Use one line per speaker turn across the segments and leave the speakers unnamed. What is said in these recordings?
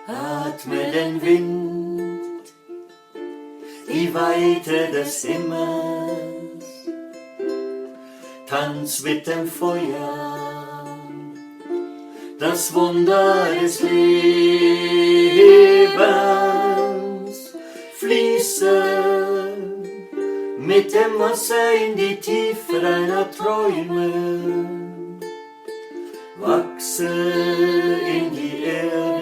Atme den Wind, die Weite des Himmels, tanz mit dem Feuer, das Wunder des Lebens, fließe mit dem Wasser in die Tiefe deiner Träume, wachse in die Erde,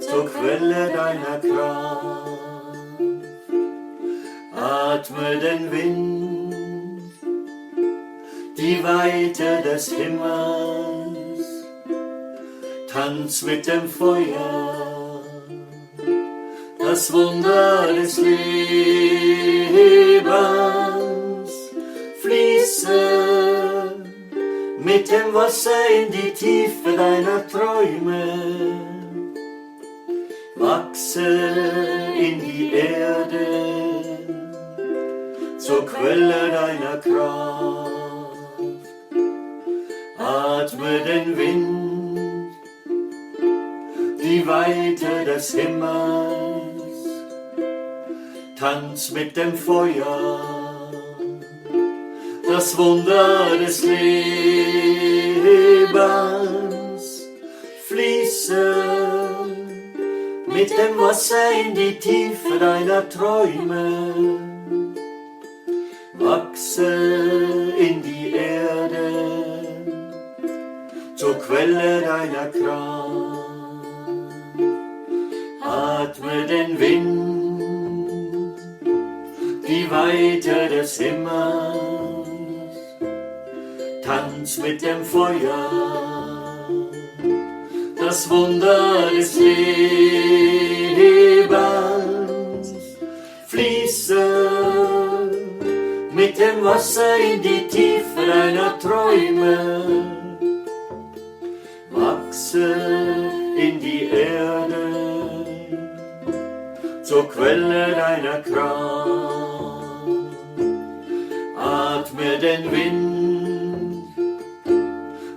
zur Quelle deiner Kraft. Atme den Wind, die Weite des Himmels, tanz mit dem Feuer, das Wunder des Lebens, fließe mit dem Wasser in die Tiefe deiner Träume, wachse in die Erde, zur Quelle deiner Kraft. Atme den Wind, die Weite des Himmels, tanz mit dem Feuer, das Wunder des Lebens, fließe mit dem Wasser in die Tiefe deiner Träume, wachse in die Erde, zur Quelle deiner Kraft. Atme den Wind, die Weite des Himmels, tanz mit dem Feuer, das Wunder des Lebens, fließe mit dem Wasser in die Tiefe deiner Träume, wachse in die Erde, zur Quelle deiner Kraft. Atme den Wind,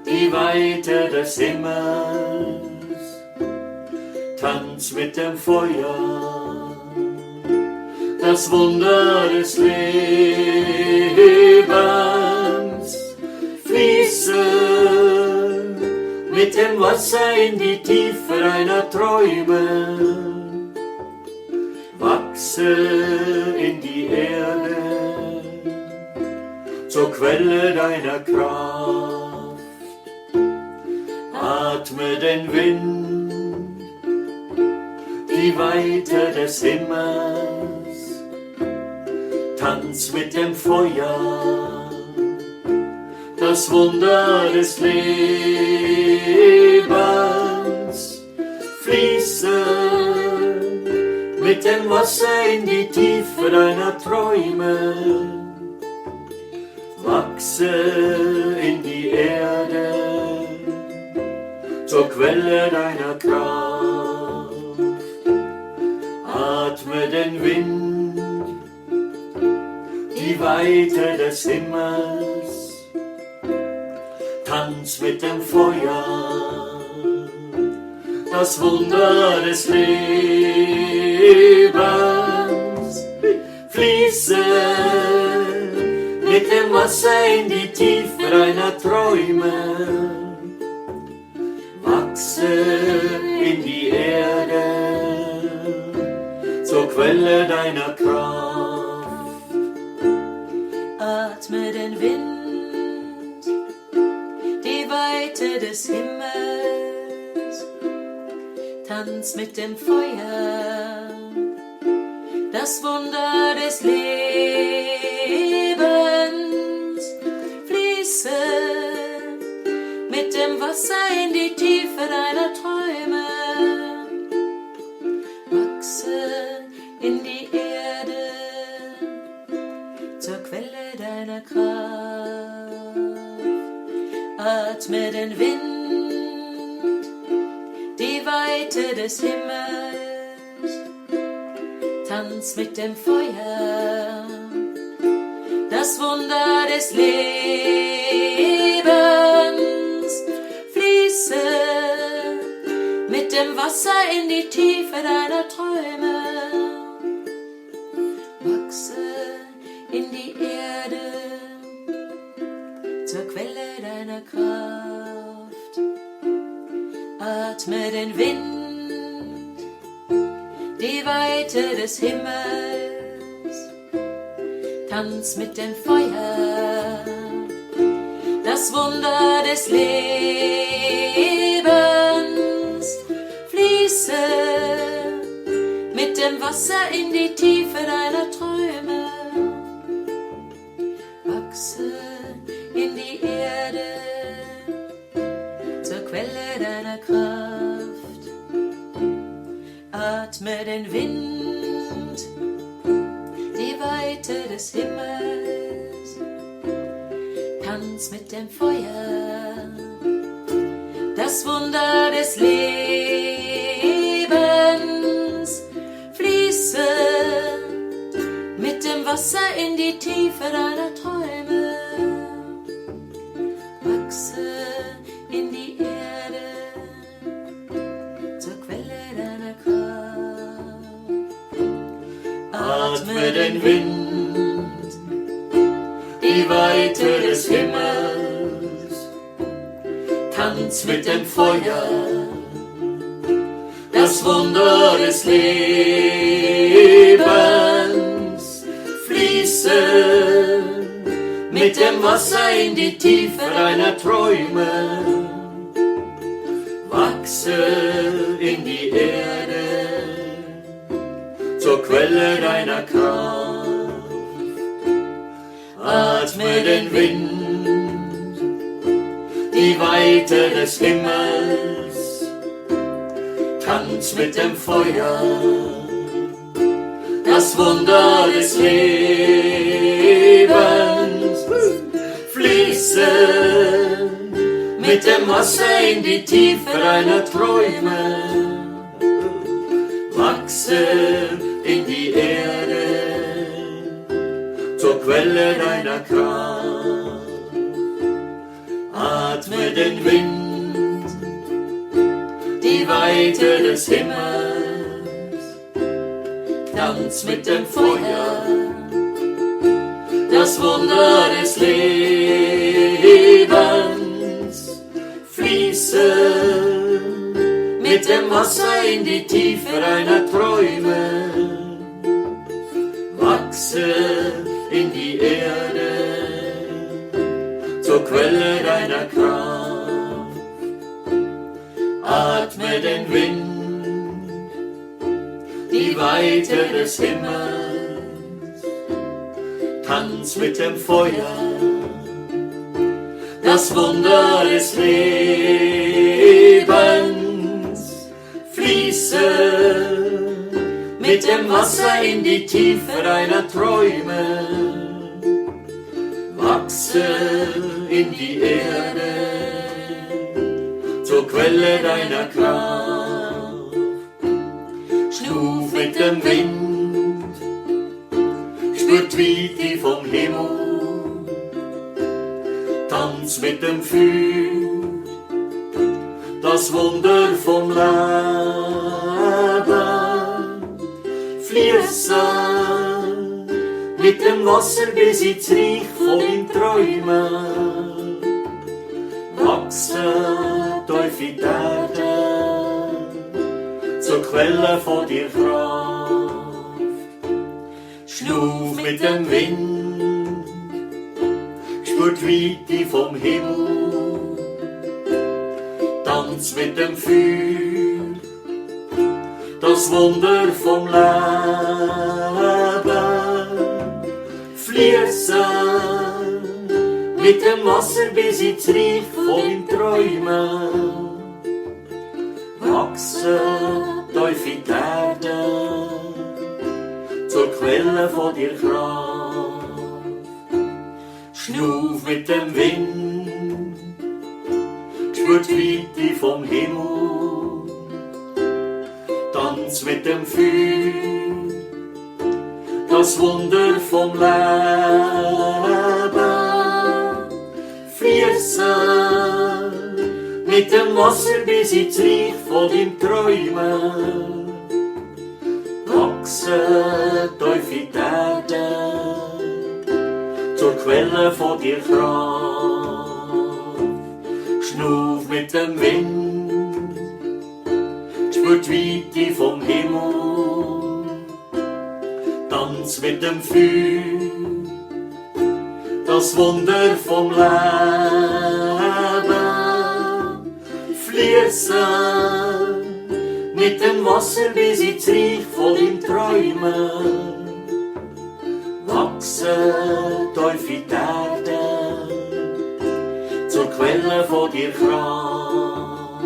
die Weite des Himmels, tanz mit dem Feuer, das Wunder des Lebens, fließe mit dem Wasser in die Tiefe deiner Träume, wachse in die Erde, zur Quelle deiner Kraft. Atme den Wind, die Weite des Himmels, tanz mit dem Feuer, das Wunder des Lebens, fließe mit dem Wasser in die Tiefe deiner Träume, wachse in die Erde, zur Quelle deiner Kraft. Atme den Wind, die Weite des Himmels, tanz mit dem Feuer, das Wunder des Lebens, fließe mit dem Wasser in die Tiefe deiner Träume, wachse in die Erde, zur Quelle deiner Kraft.
Atme den Wind, die Weite des Himmels, tanz mit dem Feuer, das Wunder des Lebens, fließe mit dem Wasser in die Tiefe deiner Träume, wachse in die Erde, zur Quelle deiner Kraft. Atme den Wind, die Weite des Himmels, tanz mit dem Feuer, das Wunder des Lebens, fließe Wasser in die Tiefe deiner Träume. Wachse in die Erde, zur Quelle deiner Kraft. Atme den Wind, die Weite des Himmels. Tanz mit dem Feuer, das Wunder des Lebens. Fließe mit dem Wasser in die Tiefe deiner Träume. Wachse in die Erde, zur Quelle deiner Kraft. Atme den Wind, die Weite des Himmels. Tanz mit dem Feuer, das Wunder des Lebens. Fließe mit dem Wasser in die Tiefe deiner Träume. Wachse in die Erde, zur Quelle deiner Kraft.
Atme den Wind, die Weite des Himmels. Tanz mit dem Feuer, das Wunder des Lebens. Fließe mit dem Wasser in die Tiefe deiner Träume. Wachse in die Erde, zur Quelle deiner Kraft. Atme den Wind, die Weite des Himmels. Tanz mit dem Feuer, das Wunder des Lebens. Fließe mit dem Wasser in die Tiefe deiner Träume. Wachse in die Erde, zur Quelle deiner Kraft. Atme den Wind, die Weite des Himmels. Tanz mit dem Feuer, das Wunder des Lebens. Fließe mit dem Wasser in die Tiefe deiner Träume. Wachse in die Erde, zur Quelle deiner Kraft. Atme den Wind, die Weite des Himmels. Tanz mit dem Feuer, das Wunder des Lebens. Fließe mit dem Wasser in die Tiefe deiner Träume. Wachse in die Erde, zur Quelle deiner Kraft. Schnuuf mit dem Wind, spürt Piti vom Himmel. Tanz mit dem Feuer, das Wunder vom Leben. Fließe mit dem Wasser bis ins Reich von den Träumen. Wachse tief in die Erde, zur Quelle von dir Kraft. Schnuuf mit dem Wind, spürt Weite vom Himmel. Tanz mit dem Feuer, das Wunder vom Leben. Fließe mit dem Wasser bis ins Reich von den Träumen. Wachse tief in die Erde, zur Quelle von dir Kraft. Schnuuf mit dem Wind, spürt Weite vom Himmel. Tanz mit dem Feuer, das Wunder vom Leben. Fließe mit dem Wasser bis bis ins Reich von deinem Träumen. Wachse tief in die Erde, zur Quelle von dir Kraft. Schnuuf mit dem Wind, spür die Weite vom Himmel. Tanz mit dem Feuer, das Wunder vom Leben. Fließe mit dem Wasser bis ins Reich von deinem Träumen. Wachse tief in die Erde, zur Quelle von dir Kraft.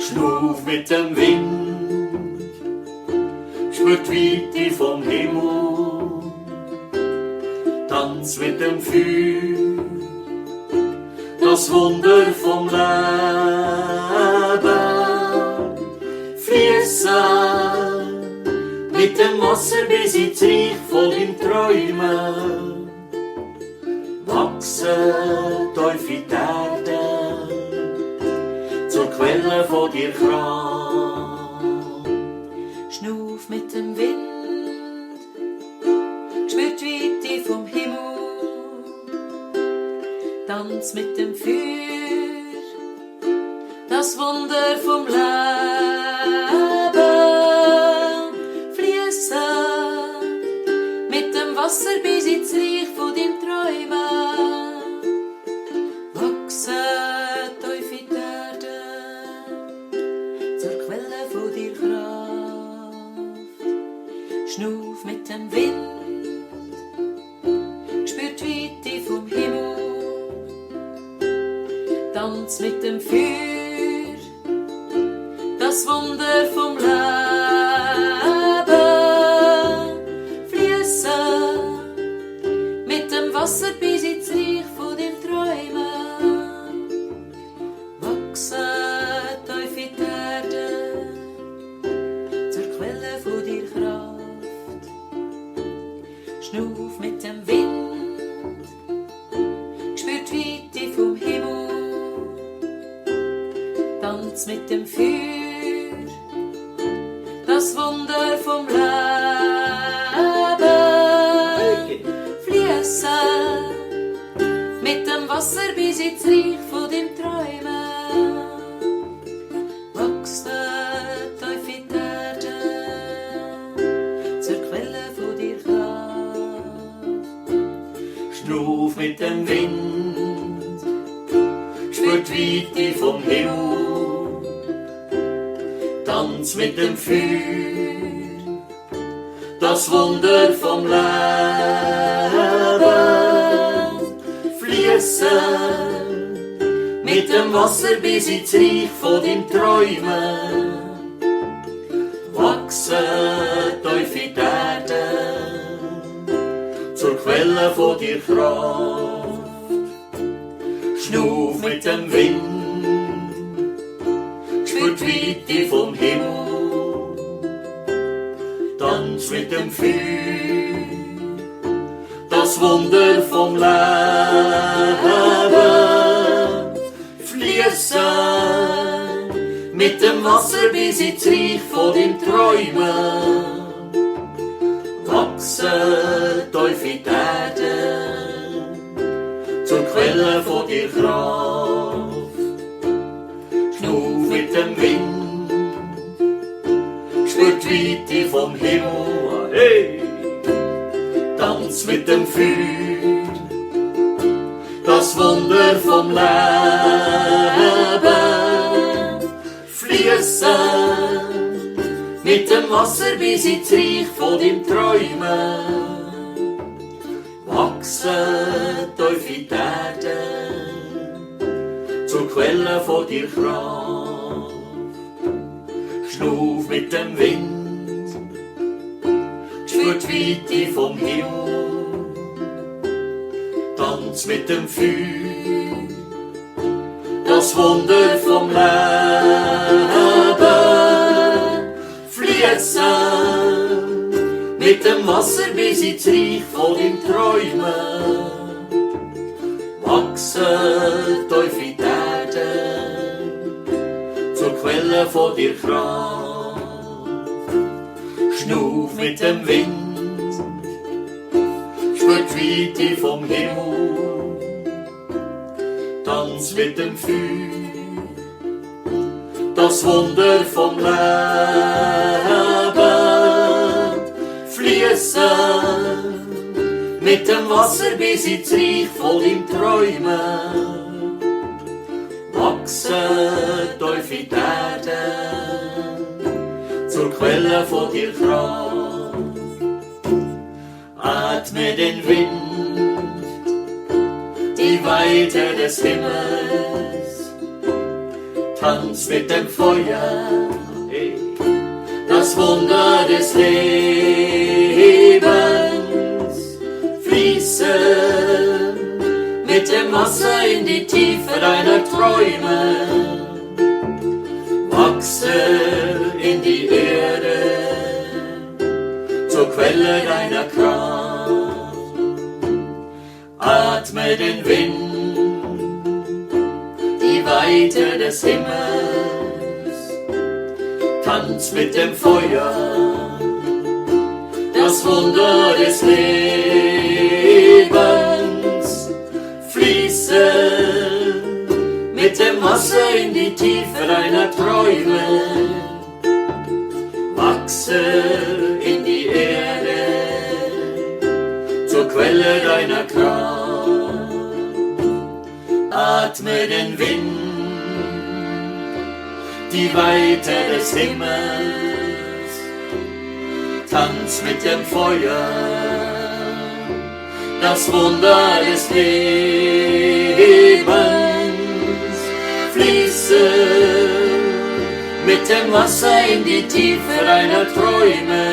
Schnuuf mit dem Wind, spür die Weite vom Himmel. Tanz mit dem Feuer, das Wunder vom Leben. Fließe mit dem Wasser bis ins Reich von deinem Träumen. Wachse tief in die Erde, zur Quelle von dir Kraft.
Schnuuf mit dem Wind, spür die Weite vom Himmel. Tanz mit dem Feuer, das Wunder vom Leben. Fließe mit dem Wasser bis ins Reich von deinem Träumen. Wachse tief in die Erde, zur Quelle von dir Kraft. Schnuuf mit dem Wind, spür die Weite vom Himmel. Tanz mit dem Feuer, das Wunder vom Leben. Fließe mit dem Wasser bis ins Reich von deinem Träumen. Wachse tief in die Erde, zur Quelle von dir Kraft. Schnuuf mit dem Wind, spür die Weite vom Himmel. Tanz mit dem Feuer, das Wunder vom Leben. Fließe mit dem Wasser bis ins Reich von deinem Träumen. Wachse tief in die Erde, zur Quelle von dir Kraft.
Schnuuf mit dem Wind, spür die Weite vom Himmel. Tanz mit dem Feuer, das Wunder vom Leben. Fließe mit dem Wasser bis ins Reich von deinem Träumen. Wachse tief in die Erde, zur Quelle von dir Kraft. Schnuuf mit dem Wind, spür die Weite vom Himmel. Tanz mit dem Feuer, das Wunder vom Leben. Fließe mit dem Wasser bis ins Reich von deinem Träumen. Wachse tief in die Erde, zur Quelle von dir Kraft. Schnuuf mit dem Wind, spür die Weite vom Himmel. Hey! Tanz mit dem Feuer, das Wunder vom Leben. Fließe mit dem Wasser bis ins Reich von deinem Träumen. Wachse tief in die Erde, zur Quelle von dir Kraft. Schnuuf mit dem Wind, spür die Weite vom Himmel. Tanz mit dem Feuer, das Wunder vom Leben. Fließe mit dem Wasser bis ins Reich von deinem Träumen. Wachse tief in die Erde, Quelle von dir Kraft. Schnuuf mit dem Wind, spürt die Weite vom Himmel, tanz mit dem Feuer, das Wunder vom Leben, fließen mit dem Wasser bis ins Reich voll im Träumen, wachsen tief in die Erde, zur Quelle von dir Kraft. Atme den Wind, die Weite des Himmels, tanz mit dem Feuer, das Wunder des Lebens, fließe mit dem Wasser in die Tiefe deiner Träume, wachse in die Erde, zur Quelle deiner Kraft. Atme den Wind, die Weite des Himmels, tanz mit dem Feuer, das Wunder des Lebens, fließe mit dem Wasser in die Tiefe deiner Träume, wachse in die Erde, zur Quelle deiner Kraft. Atme den Wind, die Weite des Himmels, tanz mit dem Feuer, das Wunder des Lebens, fließe mit dem Wasser in die Tiefe deiner Träume,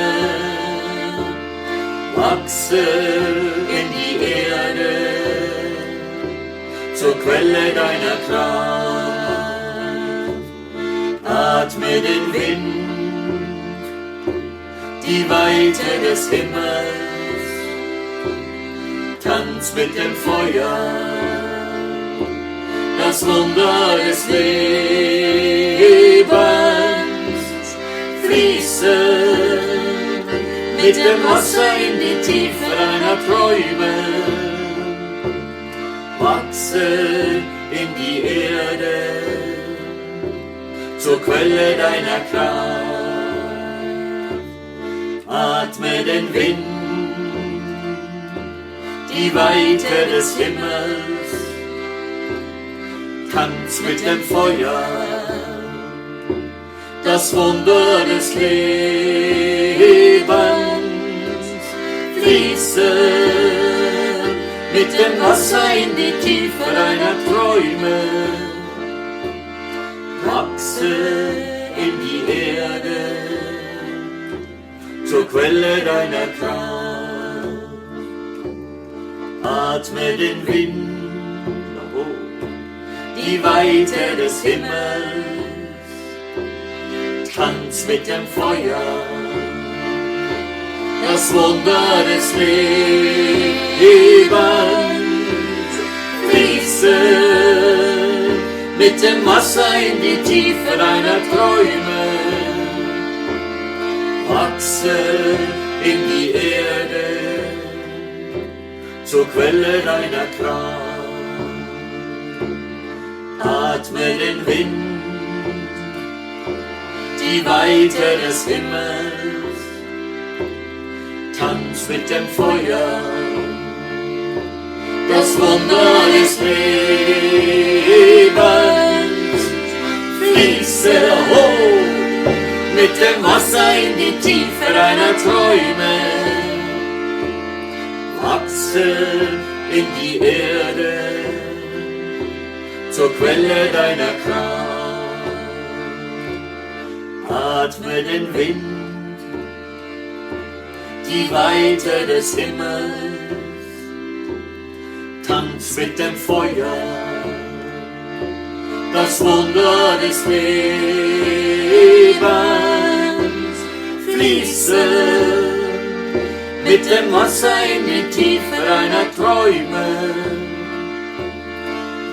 wachse in die Erde, zur Quelle deiner Kraft. Atme den Wind, die Weite des Himmels, tanz mit dem Feuer, das Wunder des Lebens, fließe mit dem Wasser in die Tiefe deiner Träume, wachse in die Erde, zur Quelle deiner Kraft. Atme den Wind, die Weite des Himmels, tanz mit dem Feuer, das Wunder des Lebens, fließe mit dem Wasser in die Tiefe deiner Träume, wachse in die Erde, zur Quelle deiner Kraft. Atme den Wind, die Weite des Himmels, tanz mit dem Feuer, das Wunder des Lebens, fließe mit dem Wasser in die Tiefe deiner Träume, wachse in die Erde, zur Quelle deiner Kraft. Atme den Wind, die Weite des Himmels, tanz mit dem Feuer, das Wunder des Lebens, fließe hoch mit dem Wasser in die Tiefe deiner Träume, wachse in die Erde, zur Quelle deiner Kraft. Atme den Wind, die Weite des Himmels, tanz mit dem Feuer, das Wunder des Lebens, fließe mit dem Wasser in die Tiefe deiner Träume,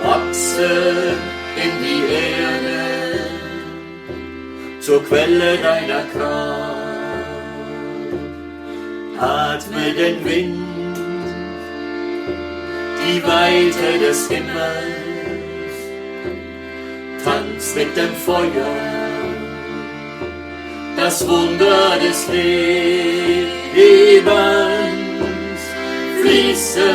wachse in die Erde, zur Quelle deiner Kraft. Atme den Wind, die Weite des Himmels, tanz mit dem Feuer, das Wunder des Lebens, fließe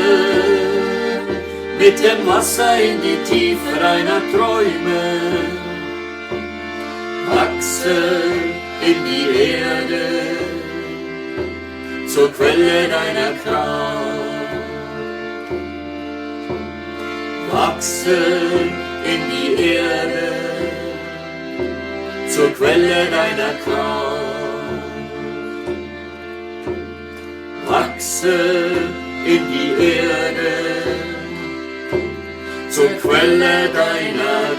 mit dem Wasser in die Tiefe deiner Träume, wachse in die Erde, zur Quelle deiner Kraft. Wachse in die Erde, zur Quelle deiner Kraft. Wachse in die Erde, zur Quelle deiner